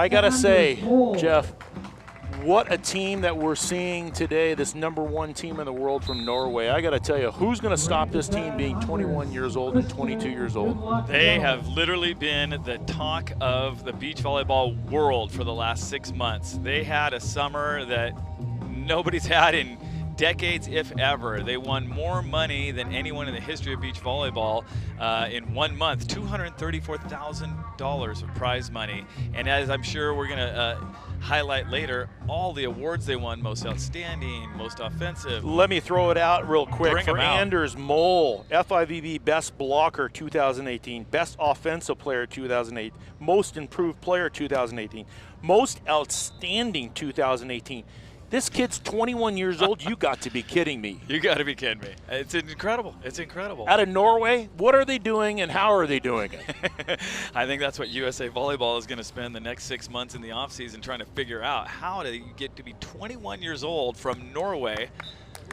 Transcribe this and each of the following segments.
I gotta say, Jeff, what a team that we're seeing today, this #1 team in the world from Norway. I gotta tell you, who's gonna stop this team being 21 years old and 22 years old? They have literally been the talk of the beach volleyball world for the last 6 months. They had a summer that nobody's had in decades, if ever. They won more money than anyone in the history of beach volleyball in 1 month, $234,000 of prize money. And as I'm sure we're gonna highlight later, all the awards they won: most outstanding, most offensive. Let me throw it out real quick. Bring for 'em out. Anders Mole, FIVB Best Blocker 2018, Best Offensive Player 2008, Most Improved Player 2018, Most Outstanding 2018. This kid's 21 years old. You got to be kidding me. You got to be kidding me. It's incredible. It's incredible. Out of Norway, what are they doing and how are they doing it? I think that's what USA Volleyball is going to spend the next 6 months in the offseason trying to figure out. How do you get to be 21 years old from Norway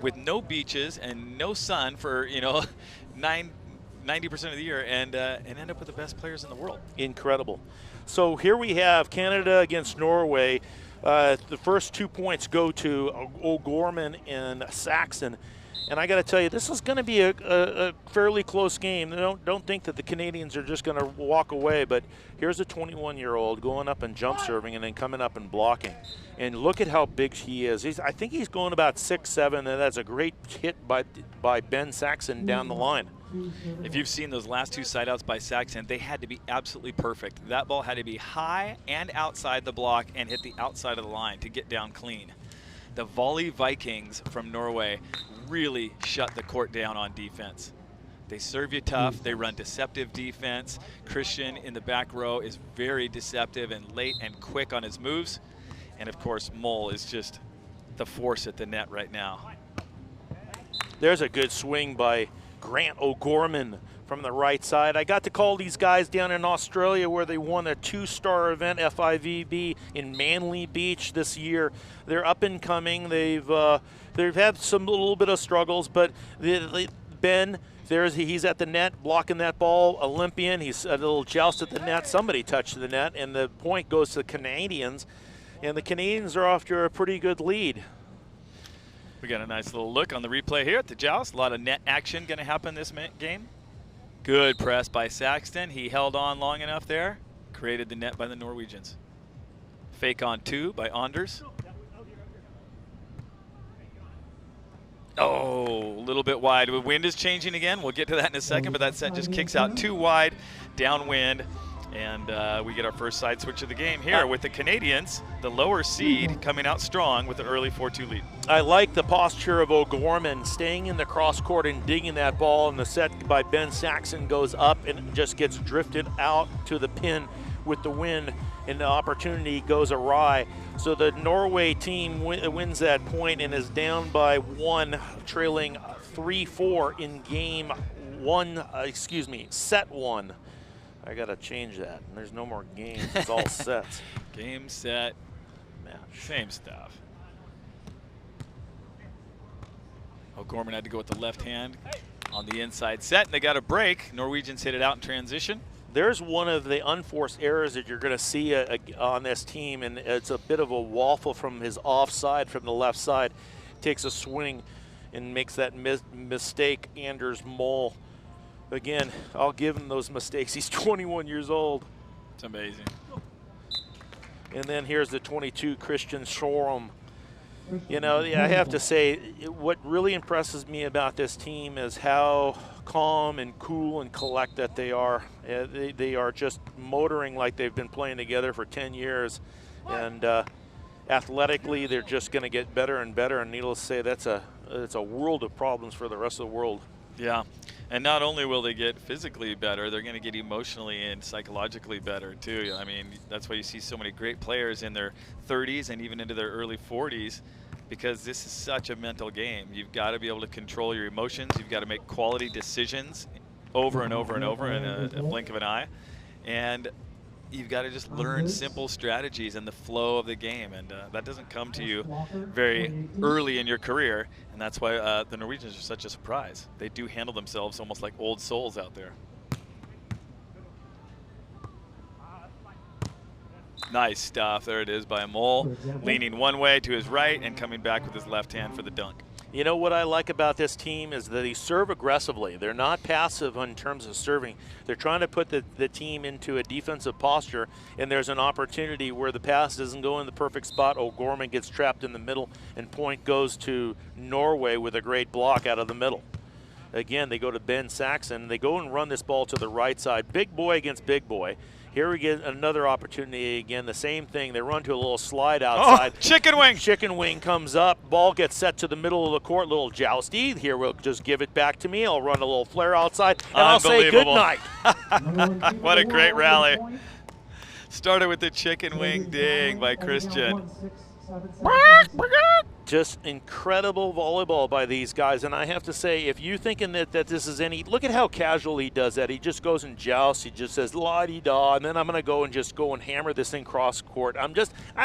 with no beaches and no sun for, 90% of the year and end up with the best players in the world? Incredible. So here we have Canada against Norway. The first 2 points go to Gorman and Saxton. And I got to tell you, this is going to be a fairly close game. Don't think that the Canadians are just going to walk away, but here's a 21-year-old going up and jump serving and then coming up and blocking. And look at how big he is. I think he's going about 6'7", and that's a great hit by Ben Saxton down the line. If you've seen those last 2 sideouts by Saxton, they had to be absolutely perfect. That ball had to be high and outside the block and hit the outside of the line to get down clean. The Volley Vikings from Norway really shut the court down on defense. They serve you tough. They run deceptive defense. Christian in the back row is very deceptive and late and quick on his moves. And of course, Mole is just the force at the net right now. There's a good swing by Grant O'Gorman from the right side. I got to call these guys down in Australia where they won a 2-star event, FIVB, in Manly Beach this year. They're up and coming. They've had some little bit of struggles, but Ben, he's at the net blocking that ball. Olympian, he's a little joust at the net. Somebody touched the net, and the point goes to the Canadians. And the Canadians are off to a pretty good lead. We got a nice little look on the replay here at the joust. A lot of net action going to happen this game. Good press by Saxton. He held on long enough there. Created the net by the Norwegians. Fake on 2 by Anders. Oh, a little bit wide. The wind is changing again. We'll get to that in a second, but that set just kicks out too wide, downwind. And we get our first side switch of the game here with the Canadians, the lower seed, coming out strong with an early 4-2 lead. I like the posture of O'Gorman staying in the cross court and digging that ball, and the set by Ben Saxton goes up and just gets drifted out to the pin with the wind, and the opportunity goes awry. So the Norway team wins that point and is down by 1, trailing 3-4 in set 1. I gotta change that. There's no more games. It's all sets. Game, set, match. Same stuff. Gorman had to go with the left hand on the inside set, and they got a break. Norwegians hit it out in transition. There's one of the unforced errors that you're going to see on this team, and it's a bit of a waffle from his offside from the left side. Takes a swing and makes that mistake. Anders Mole. Again, I'll give him those mistakes. He's 21 years old. It's amazing. And then here's the 22, Christian Sorum. I have to say, what really impresses me about this team is how calm and cool and collected they are. They are just motoring like they've been playing together for 10 years. And athletically, they're just going to get better and better. And needless to say, it's a world of problems for the rest of the world. Yeah, and not only will they get physically better, they're going to get emotionally and psychologically better too. I mean, that's why you see so many great players in their 30s and even into their early 40s, because this is such a mental game. You've got to be able to control your emotions. You've got to make quality decisions over and over and over in a blink of an eye. And you've got to just learn simple strategies and the flow of the game, and that doesn't come to you very early in your career, and that's why the Norwegians are such a surprise. They do handle themselves almost like old souls out there. Nice stuff. There it is by Mole, leaning one way to his right and coming back with his left hand for the dunk. You know what I like about this team is that they serve aggressively. They're not passive in terms of serving. They're trying to put the team into a defensive posture, and there's an opportunity where the pass doesn't go in the perfect spot. Gorman gets trapped in the middle, and point goes to Norway with a great block out of the middle. Again, they go to Ben Saxton. They go and run this ball to the right side. Big boy against big boy. Here we get another opportunity again, the same thing. They run to a little slide outside. Oh, chicken wing! Chicken wing comes up. Ball gets set to the middle of the court. Little jousty. Here we'll just give it back to me. I'll run a little flare outside, and I'll say good night. What a great rally. Started with the chicken wing ding by Christian. Just incredible volleyball by these guys, and I have to say, if you're thinking that this is any, look at how casual he does that. He just goes and jousts. He just says la-di-da, and then I'm going to go and hammer this thing cross court. I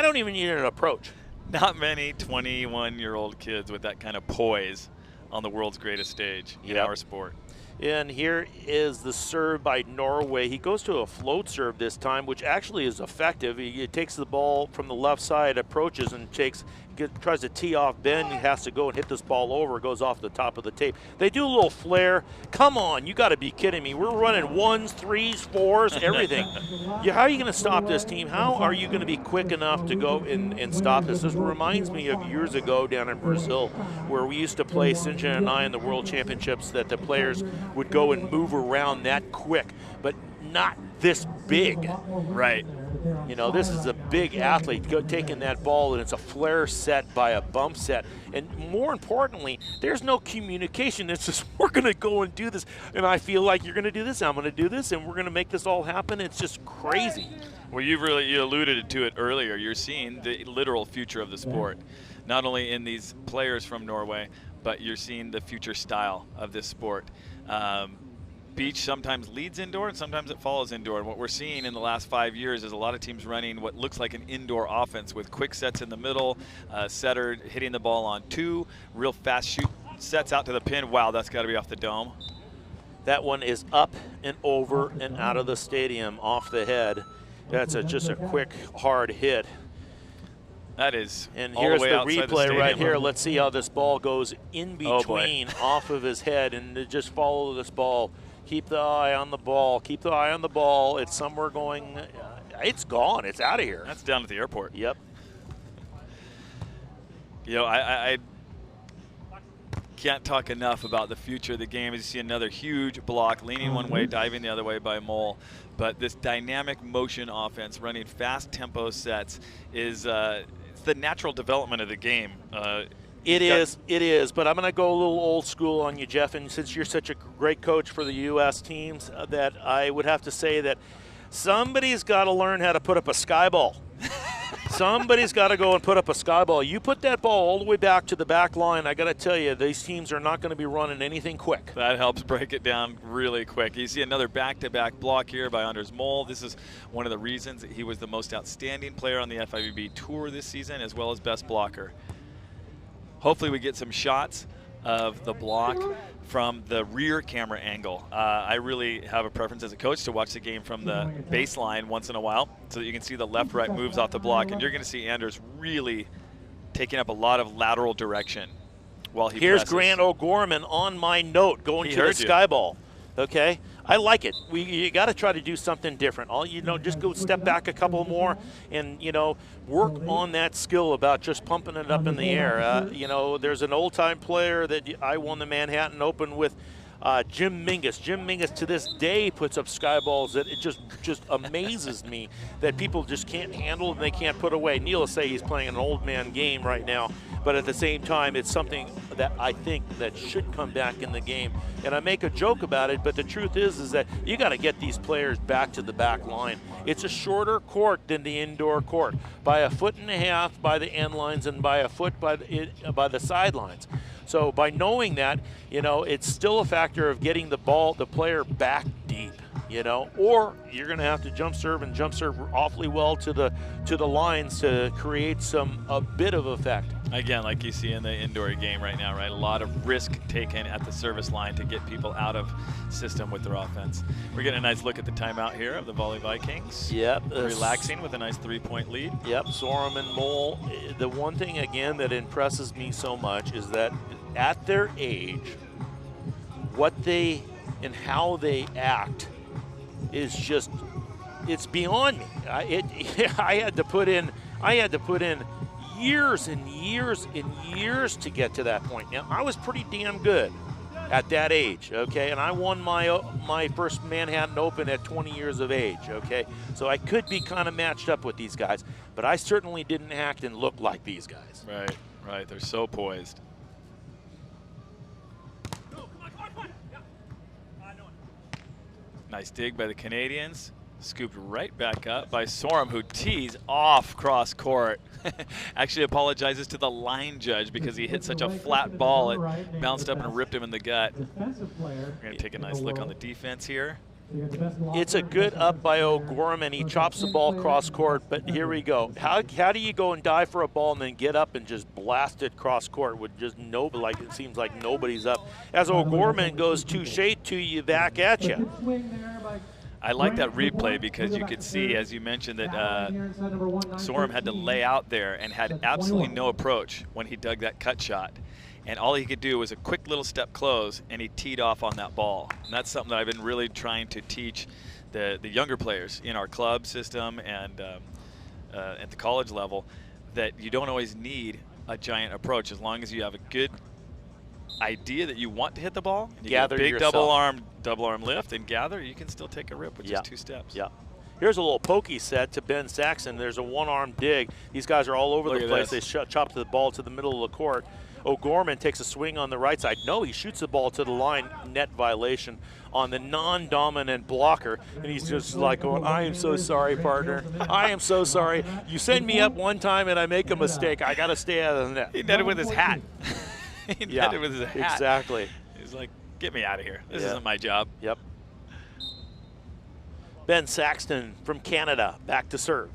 don't even need an approach. Not many 21-year-old kids with that kind of poise on the world's greatest stage in our sport. And here is the serve by Norway. He goes to a float serve this time, which actually is effective. He takes the ball from the left side, approaches, and tries to tee off Ben. He has to go and hit this ball over. It goes off the top of the tape. They do a little flare. Come on, you got to be kidding me. We're running ones, threes, fours, everything. How are you going to stop this team? How are you going to be quick enough to go and stop this? This reminds me of years ago down in Brazil where we used to play Sinjin and I in the World Championships, that the players would go and move around that quick, but not this big. Right. You know, this is a big athlete taking that ball, and it's a flare set by a bump set. And more importantly, there's no communication. It's just, we're going to go and do this, and I feel like you're going to do this, I'm going to do this, and we're going to make this all happen. It's just crazy. Well, you alluded to it earlier. You're seeing the literal future of the sport, not only in these players from Norway, but you're seeing the future style of this sport. Beach sometimes leads indoor and sometimes it follows indoor. And what we're seeing in the last 5 years is a lot of teams running what looks like an indoor offense with quick sets in the middle, setter hitting the ball on two, real fast shoot sets out to the pin. Wow, that's got to be off the dome. That one is up and over and out of the stadium, off the head. That's just a quick, hard hit. That is. And all here's the, way the replay the right here. Let's see how this ball goes in between, off of his head, and just follow this ball. Keep the eye on the ball. Keep the eye on the ball. It's somewhere going. It's gone. It's out of here. That's down at the airport. Yep. You know, I can't talk enough about the future of the game. As you see another huge block, leaning one way, diving the other way by Mole. But this dynamic motion offense, running fast tempo sets, is it's the natural development of the game. It is, but I'm going to go a little old school on you, Jeff, and since you're such a great coach for the U.S. teams, that I would have to say that somebody's got to learn how to put up a sky ball. Somebody's got to go and put up a sky ball. You put that ball all the way back to the back line, I got to tell you, these teams are not going to be running anything quick. That helps break it down really quick. You see another back-to-back block here by Anders Mole. This is one of the reasons that he was the most outstanding player on the FIVB Tour this season, as well as best blocker. Hopefully we get some shots of the block from the rear camera angle. I really have a preference as a coach to watch the game from the baseline once in a while so that you can see the left-right moves off the block, and you're going to see Anders really taking up a lot of lateral direction while he Here's presses. Grant O'Gorman on my note going to the sky ball. Okay, I like it. You got to try to do something different. Just go step back a couple more, and work on that skill about just pumping it up in the air. There's an old-time player that I won the Manhattan Open with, Jim Mingus. Jim Mingus to this day puts up sky balls that it just amazes me that people just can't handle and they can't put away. Neil will say he's playing an old man game right now, but at the same time, it's something that I think that should come back in the game. And I make a joke about it, but the truth is that you got to get these players back to the back line. It's a shorter court than the indoor court, by a foot and a half by the end lines and by a foot by the sidelines. So by knowing that, it's still a factor of getting the player back deep, or you're going to have to jump serve awfully well to the lines to create a bit of effect. Again, like you see in the indoor game right now, right? A lot of risk taken at the service line to get people out of system with their offense. We're getting a nice look at the timeout here of the Volley Vikings. Yep. Relaxing with a nice 3-point lead. Yep, Sorum and Mole. The one thing, again, that impresses me so much is that at their age, what they and how they act is just, it's beyond me. I had to put in years and years and years to get to that point. Now, I was pretty damn good at that age, okay? And I won my first Manhattan Open at 20 years of age, okay? So I could be kind of matched up with these guys, but I certainly didn't act and look like these guys. Right, right. They're so poised. Nice dig by the Canadians. Scooped right back up by Sorum, who tees off cross court. Actually apologizes to the line judge because he hit such a flat ball. It bounced up and ripped him in the gut. We're going to take a nice look on the defense here. It's a good up by Gorman. He chops the ball cross court, but here we go. How do you go and dive for a ball and then get up and just blast it cross court with just nobody? Like it seems like nobody's up. As Gorman goes touche to you, back at you. I like that replay because you could see, as you mentioned, that Sorum had to lay out there and had absolutely no approach when he dug that cut shot. And all he could do was a quick little step close, and he teed off on that ball. And that's something that I've been really trying to teach the younger players in our club system and at the college level, that you don't always need a giant approach as long as you have a good idea that you want to hit the ball. You gather get a big yourself. double arm lift and gather. You can still take a rip with just 2 steps. Yeah. Here's a little pokey set to Ben Saxton. There's a one-arm dig. These guys are all over the place. They chop the ball to the middle of the court. Gorman takes a swing on the right side. No, he shoots the ball to the line. Net violation on the non-dominant blocker. And he's just like going, I am so sorry, partner. I am so sorry. You send me up one time and I make a mistake. I got to stay out of the net. He netted with his hat. He netted with his hat. Exactly. He's like, get me out of here. This isn't my job. Yep. Ben Saxton from Canada, back to serve.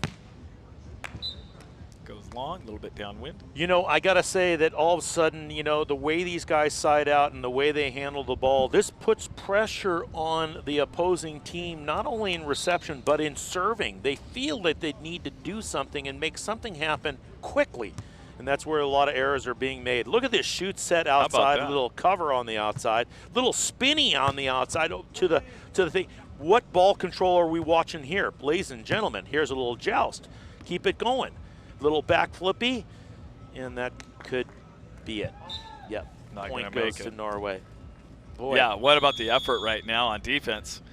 Goes long, a little bit downwind. You know, I got to say that all of a sudden, you know, the way these guys side out and the way they handle the ball, this puts pressure on the opposing team, not only in reception, but in serving. They feel that they need to do something and make something happen quickly. And that's where a lot of errors are being made. Look at this shoot set outside, a little cover on the outside, little spinny on the outside to the thing. What ball control are we watching here? Ladies and gentlemen, here's a little joust. Keep it going. Little back flippy, and that could be it. Yep, Not point gonna goes make it. to Norway. Boy. Yeah, what about the effort right now on defense?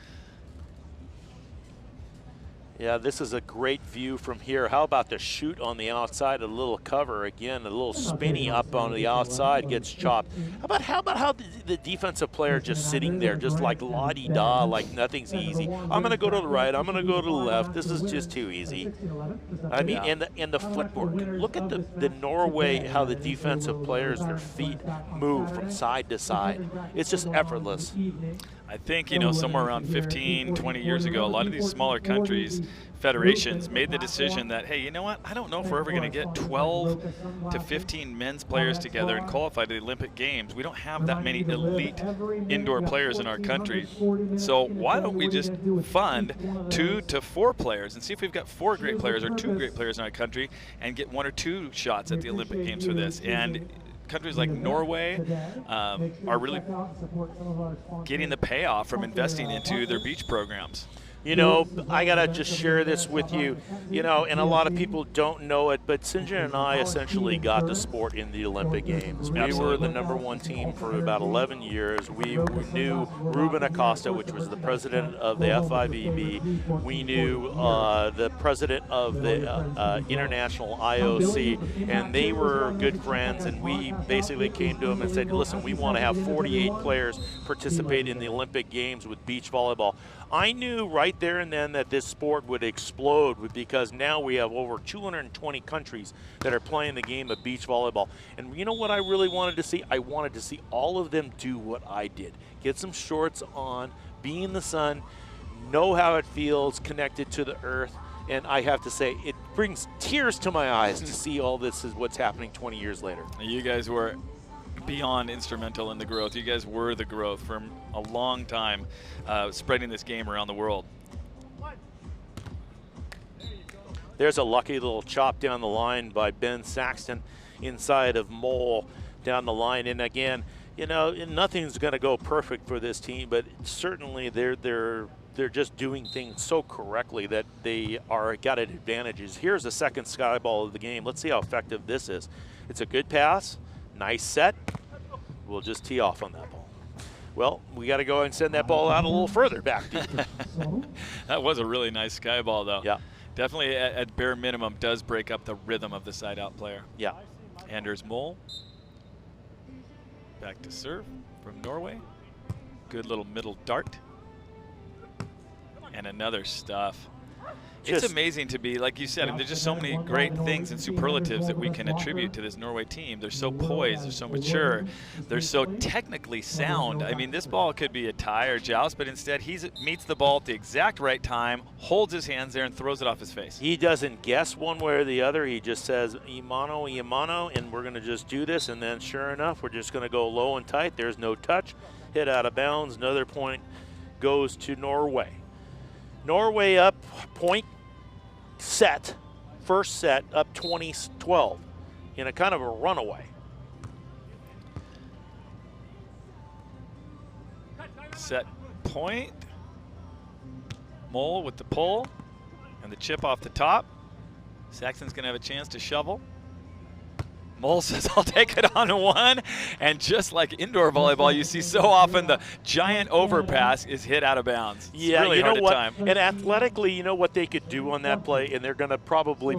Yeah, this is a great view from here. How about the shoot on the outside, a little cover again, a little spinny up on the outside gets chopped. How about how the defensive player just sitting there, just like la-di-da, like nothing's easy. I'm going to go to the right. I'm going to go to the left. This is just too easy. I mean, and the footwork. Look at the Norway, how the defensive players, their feet move from side to side. It's just effortless. I think, you know, somewhere around 15, 20 years ago, a lot of these smaller countries, federations made the decision that, hey, you know what, I don't know if we're ever going to get 12 to 15 men's players together and qualify to the Olympic Games. We don't have that many elite indoor players in our country. So why don't we just fund 2 to 4 players and see if we've got 4 great players or 2 great players in our country and get 1 or 2 shots at the Olympic Games for this. And countries like Norway are really getting the payoff from investing into their beach programs. You know, I got to just share this with you, you know, and a lot of people don't know it, but Sinjin and I essentially got the sport in the Olympic Games. We were the #1 team for about 11 years. We knew Ruben Acosta, which was the president of the FIVB. We knew the president of the International IOC, and they were good friends, and we basically came to them and said, listen, we want to have 48 players participate in the Olympic Games with beach volleyball. I knew right there and then that this sport would explode because now we have over 220 countries that are playing the game of beach volleyball. And you know what I really wanted to see? I wanted to see all of them do what I did. Get some shorts on, be in the sun, know how it feels connected to the earth. And I have to say, it brings tears to my eyes to see all this is what's happening 20 years later. You guys were beyond instrumental in the growth. You guys were the growth for a long time, spreading this game around the world. There's a lucky little chop down the line by Ben Saxton inside of Mole down the line. And again, you know, nothing's going to go perfect for this team, but certainly they're just doing things so correctly that they are got advantages. Here's the second sky ball of the game. Let's see how effective this is. It's a good pass, nice set. We'll just tee off on that ball. Well, we got to go and send that ball out a little further back deep. That was a really nice sky ball, though. Yeah. Definitely, at bare minimum, does break up the rhythm of the side-out player. Yeah. Anders Mole. Back to serve from Norway. Good little middle dart. And another stuff. It's amazing to be, like you said, there's just so many great things and superlatives that we can attribute to this Norway team. They're so poised, they're so mature, they're so technically sound. I mean, this ball could be a tie or joust, but instead he meets the ball at the exact right time, holds his hands there, and throws it off his face. He doesn't guess one way or the other. He just says, Imano, Imano, and we're going to just do this. And then sure enough, we're just going to go low and tight. There's no touch. Hit out of bounds. Another point goes to Norway. Norway up point set, first set up 20-12 in a kind of a runaway. Set point. Mole with the pull and the chip off the top. Saxton's going to have a chance to shovel. Mole says, I'll take it on one. And just like indoor volleyball, you see so often the giant overpass is hit out of bounds. It's yeah, really you know hard to what? time. And athletically, you know what they could do on that play, and they're going to probably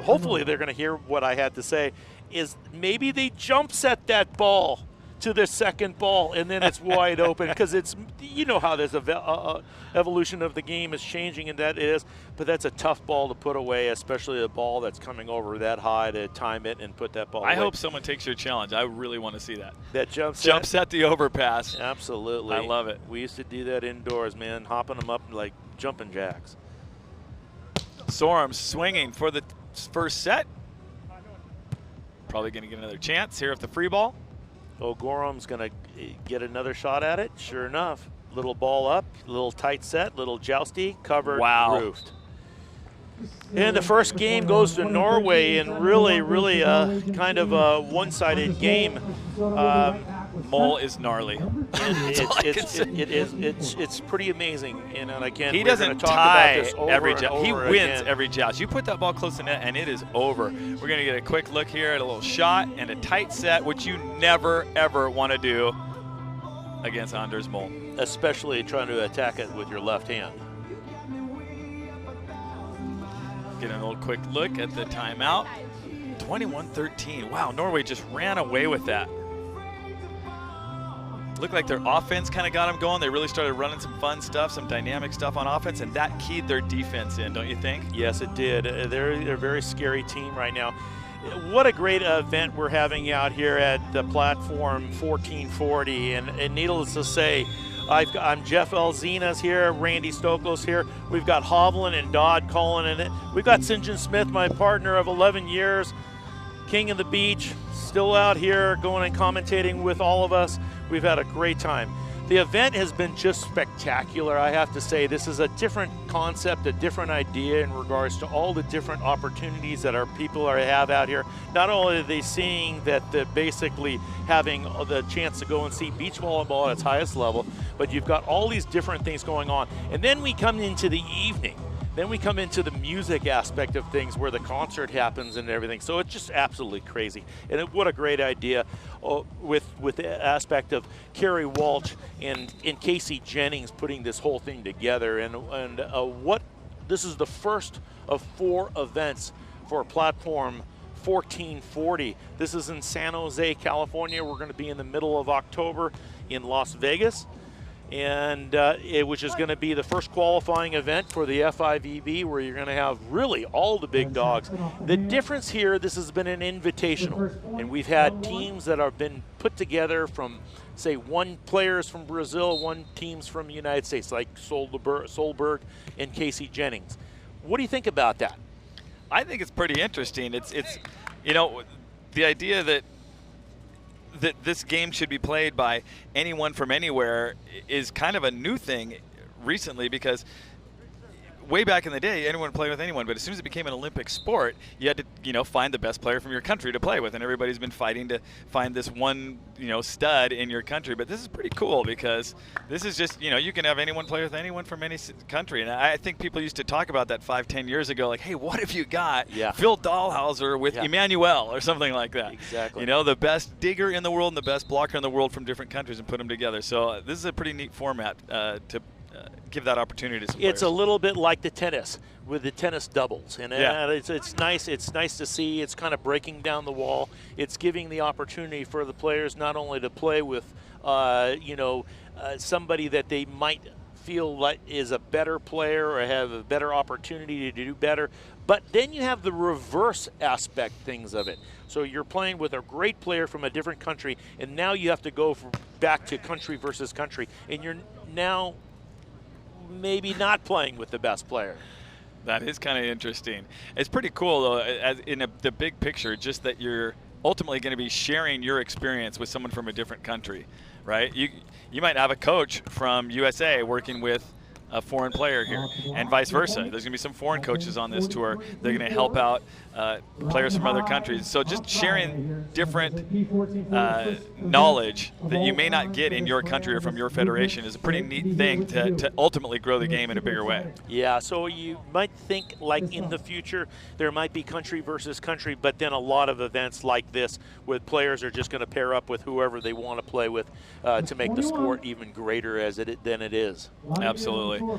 hopefully they're going to hear what I had to say, is maybe they jump set that ball to the second ball, and then it's wide open, because it's, you know how there's a evolution of the game is changing, and that is, but that's a tough ball to put away, especially a ball that's coming over that high to time it and put that ball away. I hope someone takes your challenge. I really want to see that. That jump set? Jump set the overpass. Absolutely. I love it. We used to do that indoors, man, hopping them up like jumping jacks. Sorum swinging for the first set. Probably going to get another chance here with the free ball. Gorman's going to get another shot at it. Sure enough, little ball up, little tight set, little jousty, covered, roofed. And the first game goes to Norway, and really kind of a one-sided game. Mole is gnarly. It's pretty amazing, and again, he doesn't tie every joust. He wins every joust. You put that ball close to net, and it is over. We're going to get a quick look here at a little shot and a tight set, which you never ever want to do against Anders Mole, especially trying to attack it with your left hand. Get a little quick look at the timeout. 21-13. Wow, Norway just ran away with that. Looked like their offense kind of got them going. They really started running some fun stuff, some dynamic stuff on offense, and that keyed their defense in, don't you think? Yes, it did. They're a very scary team right now. What a great event we're having out here at the platform 1440, and needless to say, I'm Jeff Elzina's here, Randy Stokel's here. We've got Hovland and Dodd calling in it. We've got St. John Smith, my partner of 11 years, King of the Beach, still out here going and commentating with all of us. We've had a great time. The event has been just spectacular, I have to say. This is a different concept, a different idea in regards to all the different opportunities that our people have out here. Not only are they seeing that they're basically having the chance to go and see beach volleyball at its highest level, but you've got all these different things going on. And then we come into the evening. Then we come into the music aspect of things where the concert happens and everything. So it's just absolutely crazy. And what a great idea with the aspect of Kerry Walsh and Casey Jennings putting this whole thing together. And this is the first of 4 events for Platform 1440. This is in San Jose, California. We're going to be in the middle of October in Las Vegas, and which is going to be the first qualifying event for the FIVB, where you're going to have really all the big dogs. The difference here, this has been an invitational, and we've had teams that have been put together from, say, 1 players from Brazil, 1 teams from the United States, like Solberg and Casey Jennings. What do you think about that? I think it's pretty interesting. It's you know, the idea that this game should be played by anyone from anywhere is kind of a new thing recently, because way back in the day, anyone could play with anyone, but as soon as it became an Olympic sport, you had to, you know, find the best player from your country to play with, and everybody's been fighting to find this one, you know, stud in your country. But this is pretty cool, because this is just, you know, you can have anyone play with anyone from any country. And I think people used to talk about that 5-10 years ago, like, hey, what if you got Phil Dahlhauser with Emmanuel or something like that? Exactly. You know, the best digger in the world and the best blocker in the world from different countries, and put them together. So this is a pretty neat format to give that opportunity to some players. It's a little bit like the tennis with the tennis doubles, and it's nice. It's nice to see. It's kind of breaking down the wall. It's giving the opportunity for the players not only to play with, somebody that they might feel like is a better player or have a better opportunity to do better, but then you have the reverse aspect things of it. So you're playing with a great player from a different country, and now you have to go back to country versus country, and you're now maybe not playing with the best player. That is kind of interesting. It's pretty cool, though, the big picture, just that you're ultimately going to be sharing your experience with someone from a different country, right? You might have a coach from USA working with a foreign player here, and vice versa. There's going to be some foreign coaches on this tour. They're going to help out players from other countries. So just sharing different knowledge that you may not get in your country or from your federation is a pretty neat thing to ultimately grow the game in a bigger way. Yeah, so you might think like in the future there might be country versus country, but then a lot of events like this with players are just going to pair up with whoever they want to play with to make the sport even greater than it is. Absolutely. We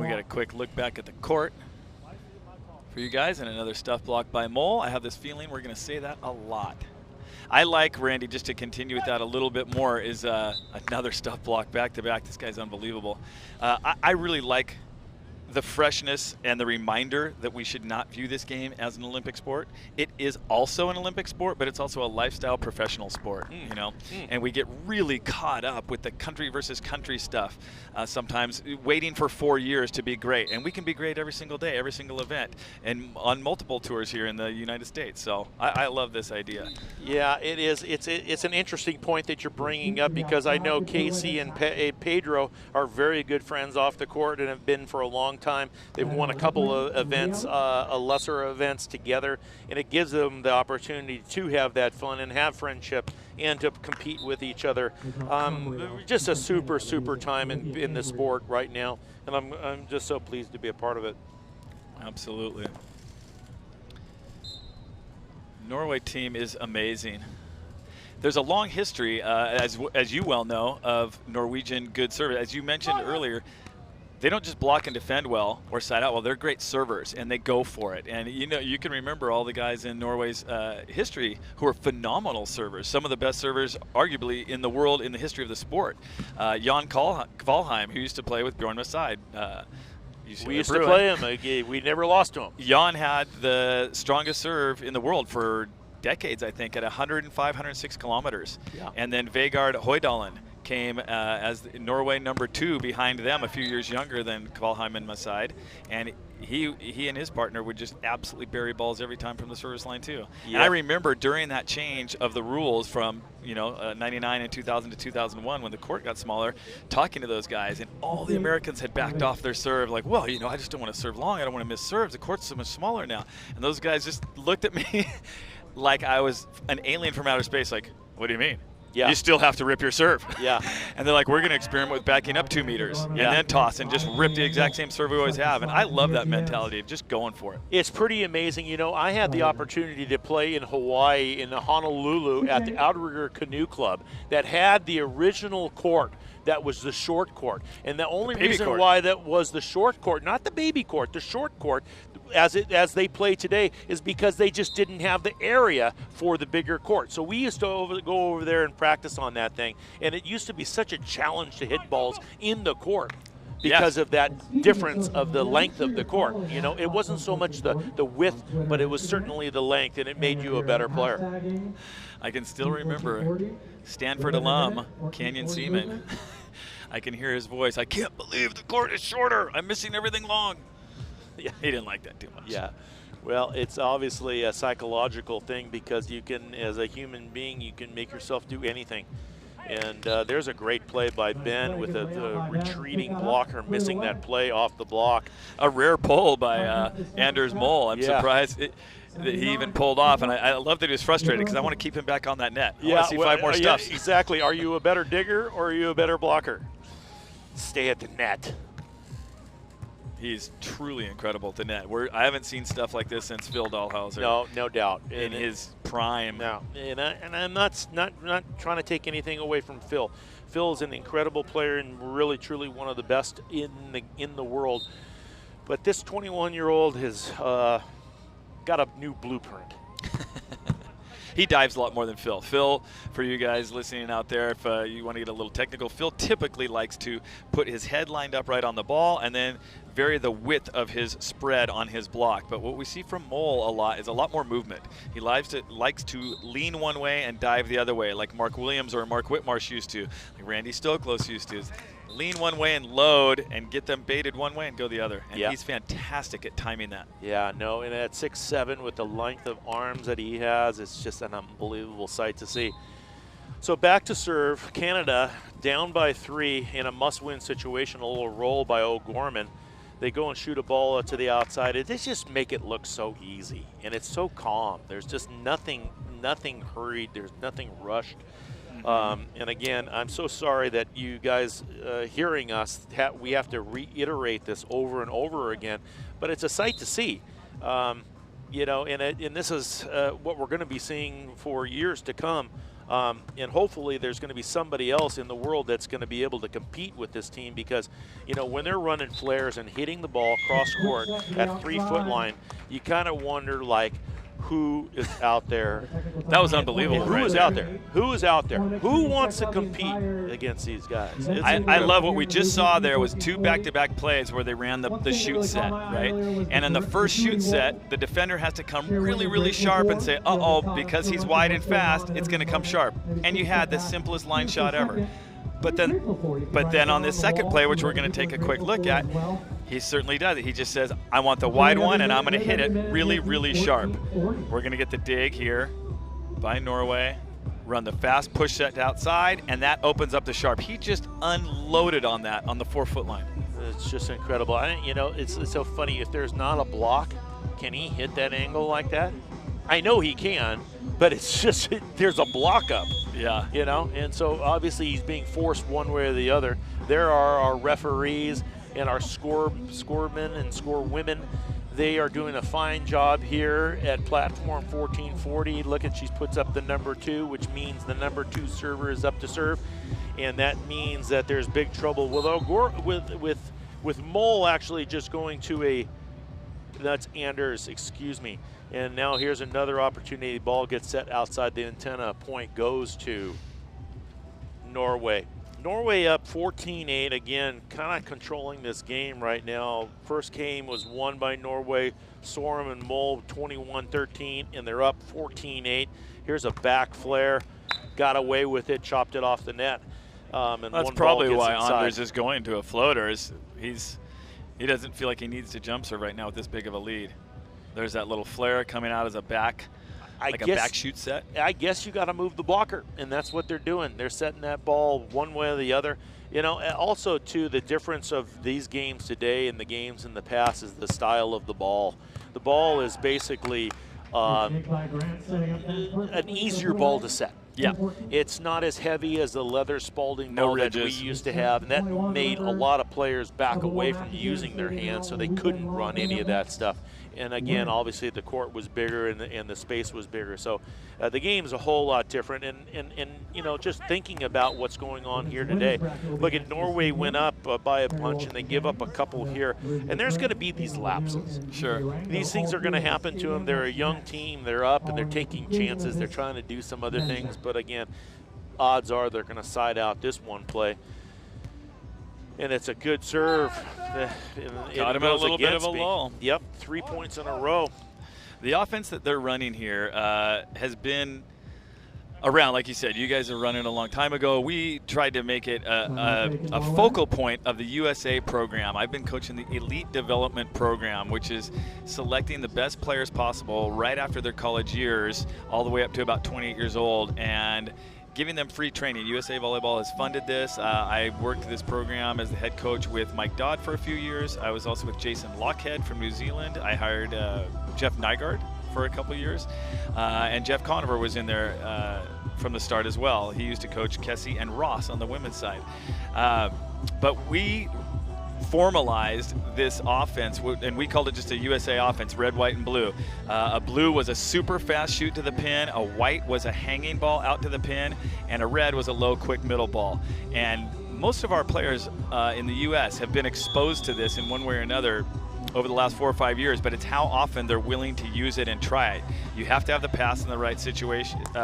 got a quick look back at the court for you guys, and another stuff block by Mole. I have this feeling we're going to say that a lot. I like, Randy, just to continue with that a little bit more, is another stuff block back-to-back. This guy's unbelievable. I really like the freshness and the reminder that we should not view this game as an Olympic sport. It is also an Olympic sport, but it's also a lifestyle professional sport, you know. And we get really caught up with the country versus country stuff, sometimes waiting for 4 years to be great. And we can be great every single day, every single event, and on multiple tours here in the United States. So I love this idea. Yeah, it is. It's an interesting point that you're bringing up, because I know Casey and Pedro are very good friends off the court and have been for a long time. They've won a couple of events, lesser events together, and it gives them the opportunity to have that fun and have friendship and to compete with each other. Just a super time in the sport right now, and I'm just so pleased to be a part of it. Absolutely. Norway team is amazing. There's a long history, as you well know, of Norwegian good service. As you mentioned earlier, they don't just block and defend well or side out well. They're great servers, and they go for it. And you know, you can remember all the guys in Norway's history who are phenomenal servers. Some of the best servers, arguably, in the world in the history of the sport. Jan Kvalheim, who used to play with Bjorn Maside. We used to play him. We never lost to him. Jan had the strongest serve in the world for decades, I think, at 105, 106 kilometers. Yeah. And then Vegard Høydalen came as Norway #2 behind them, a few years younger than Kvalheim and Maside, and he and his partner would just absolutely bury balls every time from the service line too. Yep. And I remember during that change of the rules from 99 and 2000 to 2001, when the court got smaller, talking to those guys, and all the Americans had backed off their serve, like, well, I just don't want to serve long, I don't want to miss serves, the court's so much smaller now. And those guys just looked at me like I was an alien from outer space, like, what do you mean? Yeah. You still have to rip your serve. Yeah. And they're like, we're going to experiment with backing up 2 meters and then toss and just rip the exact same serve we always have. And I love that mentality of just going for it. It's pretty amazing. I had the opportunity to play in Hawaii, in Honolulu, at the Outrigger Canoe Club that had the original court. That was the short court. And the only reason why that was the short court, not the baby court, the short court, as they play today, is because they just didn't have the area for the bigger court. So we used to go over there and practice on that thing. And it used to be such a challenge to hit balls in the court because of that difference of the length of the court. It wasn't so much the width, but it was certainly the length, and it made you a better player. I can still remember Stanford alum, Canyon Seaman. I can hear his voice. I can't believe the court is shorter. I'm missing everything long. Yeah, he didn't like that too much. Yeah. Well, it's obviously a psychological thing because you can, as a human being, you can make yourself do anything. And there's a great play by Ben with a retreating blocker missing that play off the block. A rare pull by Anders Mole. I'm surprised that he even pulled off, and I love that he was frustrated because I want to keep him back on that net. I want to see 5 more stuffs. Yeah, exactly. Are you a better digger or are you a better blocker? Stay at the net. He's truly incredible at the net. I haven't seen stuff like this since Phil Dahlhauser. No doubt. In his prime. No, and I'm not trying to take anything away from Phil. Phil is an incredible player and really, truly one of the best in the world. But this 21-year-old has got a new blueprint. He dives a lot more than Phil. Phil, for you guys listening out there, if you want to get a little technical, Phil typically likes to put his head lined up right on the ball and then vary the width of his spread on his block. But what we see from Mole a lot is a lot more movement. He likes to lean one way and dive the other way, like Mark Williams or Mark Whitmarsh used to, like Randy Stoklos used to. Lean one way and load and get them baited one way and go the other. And he's fantastic at timing that. Yeah, no, and at 6'7", with the length of arms that he has, it's just an unbelievable sight to see. So back to serve. Canada down by 3 in a must-win situation, a little roll by O'Gorman. They go and shoot a ball to the outside. They just make it look so easy, and it's so calm. There's just nothing hurried. There's nothing rushed. And again, I'm so sorry that you guys hearing us, we have to reiterate this over and over again, but it's a sight to see. You know, and this is what we're going to be seeing for years to come. And hopefully there's going to be somebody else in the world that's going to be able to compete with this team because, you know, when they're running flares and hitting the ball cross court at 3-foot line, you kind of wonder, like, who is out there? That was unbelievable. Who is out there? Who is out there? Who wants to compete against these guys? I love what we just saw there was 2 back-to-back plays where they ran the shoot set, right? And in the first shoot set, the defender has to come really, really sharp and say, uh-oh, because he's wide and fast, it's going to come sharp. And you had the simplest line shot ever. But then on this second play, which we're going to take a quick look at, he certainly does it. He just says, I want the wide one, and I'm going to hit it really, really sharp. We're going to get the dig here by Norway, run the fast push set to outside, and that opens up the sharp. He just unloaded on that on the 4-foot line. It's just incredible. You know, it's so funny. If there's not a block, can he hit that angle like that? I know he can, but it's just there's a block up. Yeah. You know, and so obviously he's being forced one way or the other. There are our referees and our scoremen and scorewomen. They are doing a fine job here at platform 1440. Look at, she puts up the number 2, which means the number 2 server is up to serve, and that means that there's big trouble with Mole actually just going to that's Anders, excuse me. And now here's another opportunity. Ball gets set outside the antenna. Point goes to Norway. Norway up 14-8, again, kind of controlling this game right now. First game was won by Norway, Sorum and Mole 21-13, and they're up 14-8. Here's a back flare, got away with it, chopped it off the net. And that's probably why Anders is going to a floater. He doesn't feel like he needs to jump serve right now with this big of a lead. There's that little flare coming out as a back. A back shoot set? I guess you got to move the blocker, and that's what they're doing. They're setting that ball one way or the other. You know, also, too, the difference of these games today and the games in the past is the style of the ball. The ball is basically an easier ball to set. Yeah. It's not as heavy as the leather Spalding ball that we used to have, and that made a lot of players back away from using their hands, so they couldn't run any of that stuff. And again, obviously the court was bigger and the space was bigger. So the game's a whole lot different. And you know, just thinking about what's going on here today. Look at Norway went up by a bunch and they give up a couple here. And there's going to be these lapses. Sure. These things are going to happen to them. They're a young team. They're up and they're taking chances. They're trying to do some other things. But again, odds are they're going to side out this one play. And it's a good serve. Got him in a little bit of a lull. Yep, 3 points in a row. The offense that they're running here has been Around, like you said, you guys are running a long time ago. We tried to make it a focal point of the USA program. I've been coaching the Elite Development Program, which is selecting the best players possible right after their college years, all the way up to about 28 years old, and giving them free training. USA Volleyball has funded this. I worked this program as the head coach with Mike Dodd for a few years. I was also with Jason Lockhead from New Zealand. I hired Jeff Nygaard for a couple years, and Jeff Conover was in there from the start as well. He used to coach Kessie and Ross on the women's side. But we formalized this offense, and we called it just a USA offense, red, white, and blue. A blue was a super fast shoot to the pin, a white was a hanging ball out to the pin, and a red was a low, quick middle ball. And most of our players in the U.S. have been exposed to this in one way or another over the last 4 or 5 years, but it's how often they're willing to use it and try it. You have to have the pass in the right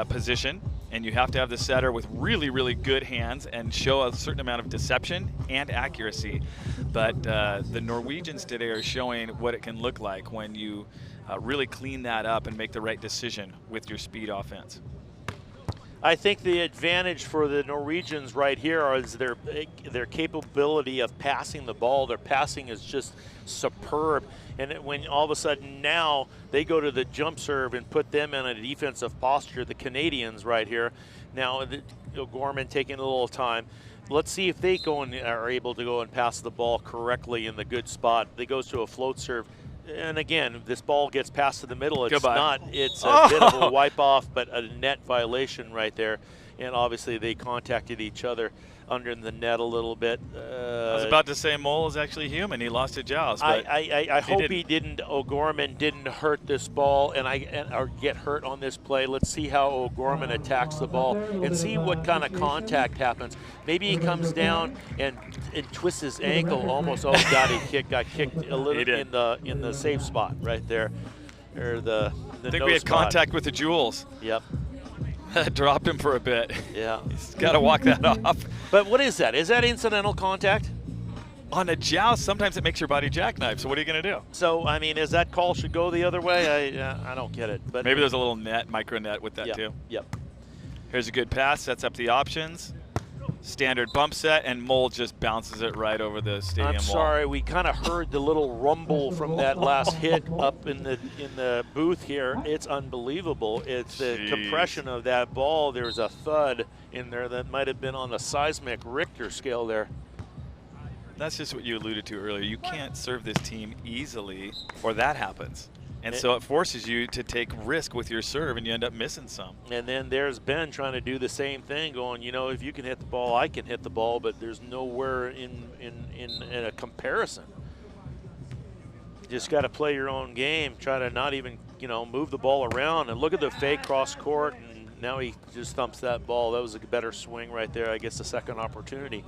position, and you have to have the setter with really, really good hands and show a certain amount of deception and accuracy. But the Norwegians today are showing what it can look like when you really clean that up and make the right decision with your speed offense. I think the advantage for the Norwegians right here is their capability of passing the ball. Their passing is just superb. And when all of a sudden now they go to the jump serve and put them in a defensive posture, the Canadians right here. Now, Gorman taking a little time. Let's see if they are able to go and pass the ball correctly in the good spot. They goes to a float serve. And again, this ball gets passed to the middle. It's it's a bit of a wipe off, but a net violation right there. And obviously they contacted each other under the net a little bit. I was about to say Mole is actually human. He lost a joust. I hope he didn't. O'Gorman didn't hurt this ball or get hurt on this play. Let's see how O'Gorman attacks the ball and see what kind of contact happens. Maybe he comes down and twists his ankle almost. Oh God, he got kicked a little in the safe spot right there, or the I think we had contact with the Jewels. Yep. Dropped him for a bit. Yeah. He's got to walk that off. But what is that? Is that incidental contact? On a joust, sometimes it makes your body jackknife, so what are you going to do? So, I mean, is that call should go the other way? I don't get it. But maybe there's a little micro net with that too. Yep. Here's a good pass, sets up the options. Standard bump set, and Mole just bounces it right over the stadium wall. I'm sorry, we kind of heard the little rumble from that last hit up in the booth here. It's unbelievable. It's the compression of that ball. There's a thud in there that might have been on the seismic Richter scale there. That's just what you alluded to earlier. You can't serve this team easily, or that happens. And so it forces you to take risk with your serve, and you end up missing some. And then there's Ben trying to do the same thing, going, you know, if you can hit the ball, I can hit the ball, but there's nowhere in a comparison. Just got to play your own game, try to not even, you know, move the ball around. And look at the fake cross court, and now he just thumps that ball. That was a better swing right there. I guess the second opportunity.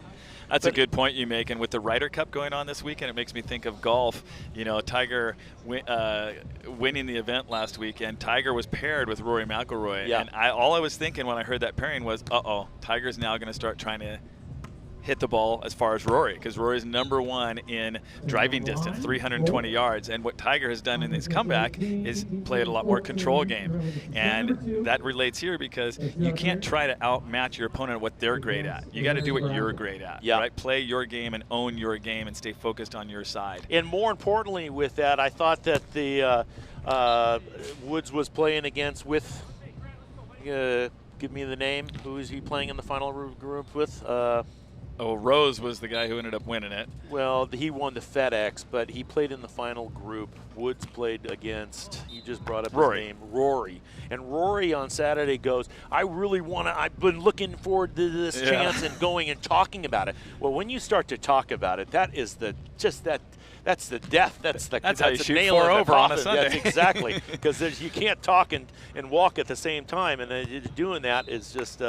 That's a good point you make, and with the Ryder Cup going on this weekend, it makes me think of golf. You know, Tiger winning the event last weekend. Tiger was paired with Rory McIlroy, and all I was thinking when I heard that pairing was, uh-oh, Tiger's now going to start trying to hit the ball as far as Rory, because Rory's #1 in driving distance, 320 yards. And what Tiger has done in his comeback is played a lot more control game. And that relates here because you can't try to outmatch your opponent at what they're great at. You got to do what you're great at, right? Play your game and own your game and stay focused on your side. And more importantly with that, I thought that the Woods was playing against with, give me the name, who is he playing in the final group with? Rose was the guy who ended up winning it. Well, he won the FedEx, but he played in the final group. Woods played against, you just brought up his name, Rory. And Rory on Saturday goes, I really want to, I've been looking forward to this chance and going and talking about it. Well, when you start to talk about it, that is that's the death. That's how you shoot nail 4 over on a Sunday. That's exactly, because you can't talk and walk at the same time, and doing that is just,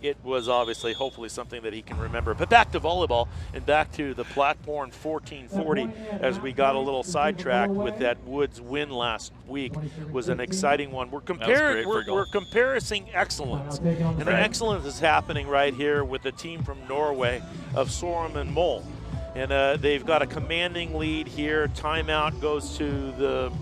it was obviously, hopefully, something that he can remember. But back to volleyball and back to the p1440 as we got a little sidetracked with that Woods win last week. Was an exciting one. We're comparing excellence, and the excellence is happening right here with the team from Norway of Sorum and Mole. And they've got a commanding lead here. Timeout goes to the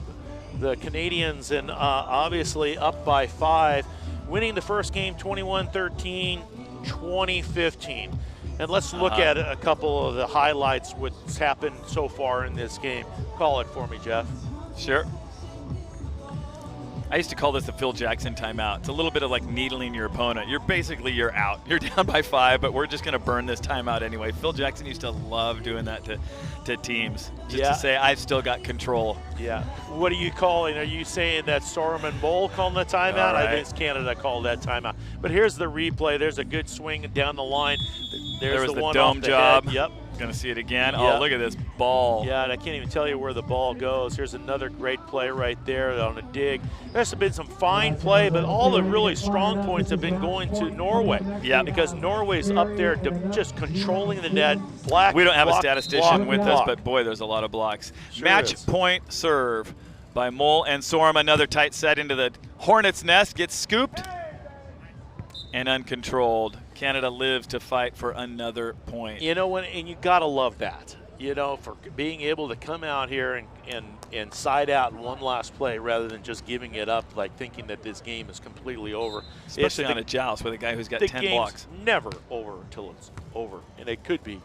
the Canadians, and obviously up by 5, winning the first game 21-13, 20-15. And let's look at a couple of the highlights, what's happened so far in this game. Call it for me, Jeff. Sure. I used to call this the Phil Jackson timeout. It's a little bit of like needling your opponent. You're out. You're down by 5, but we're just going to burn this timeout anyway. Phil Jackson used to love doing that to teams, just to say, I've still got control. Yeah. What are you calling? Are you saying that Sorum and Bowl calling the timeout? Right. I think it's Canada called that timeout. But here's the replay. There's a good swing down the line. There was the the one dome off the job. head. Yep. Going to see it again. Yep. Oh, look at this ball. Yeah, and I can't even tell you where the ball goes. Here's another great play right there on a dig. There's been some fine play, but all the really strong points have been going to Norway. Yeah. Because Norway's up there just controlling the net. We don't have a statistician with us, block. but boy, there's a lot of blocks. Sure Match is. point serve by Mole and Sorum. Another tight set into the Hornet's nest. Gets scooped and uncontrolled. Canada lives to fight for another point. You know, and you got to love that, you know, for being able to come out here and side out in one last play rather than just giving it up, like thinking that this game is completely over. Especially on a joust with a guy who's got 10 blocks. Never over until it's over, and it could be,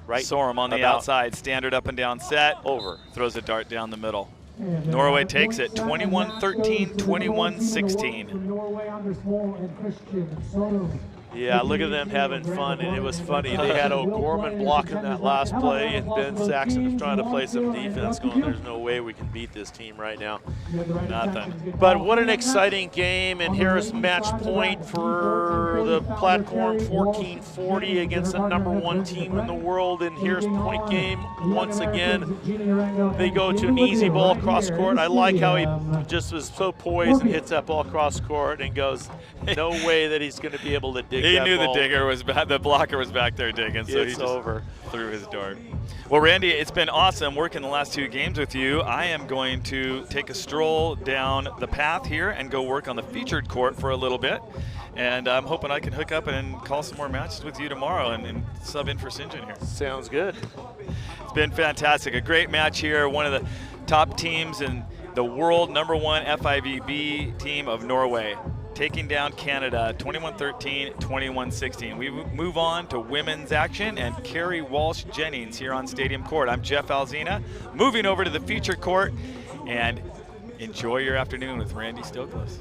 right? Sorum on the outside, standard up and down set. Over. Throws a dart down the middle. Norway takes it 21-13, 21-16. Yeah, look at them having fun, and it was funny. They had Gorman blocking that last play, and Ben Saxton was trying to play some defense, going, there's no way we can beat this team right now. Nothing. But what an exciting game, and here's match point for the platform 1440 against the #1 team in the world, and here's point game once again. They go to an easy ball cross court. I like how he just was so poised and hits that ball cross court and goes, no way that he's going to be able to dig He that knew ball. the blocker was back there digging, so he just threw his dart. Well, Randy, it's been awesome working the last 2 games with you. I am going to take a stroll down the path here and go work on the featured court for a little bit. And I'm hoping I can hook up and call some more matches with you tomorrow and sub in for St. John here. Sounds good. It's been fantastic. A great match here. One of the top teams in the world, #1 FIVB team of Norway, taking down Canada 21-13, 21-16. We move on to women's action and Carrie Walsh-Jennings here on Stadium Court. I'm Jeff Alzina, moving over to the feature court, and enjoy your afternoon with Randy Stokos.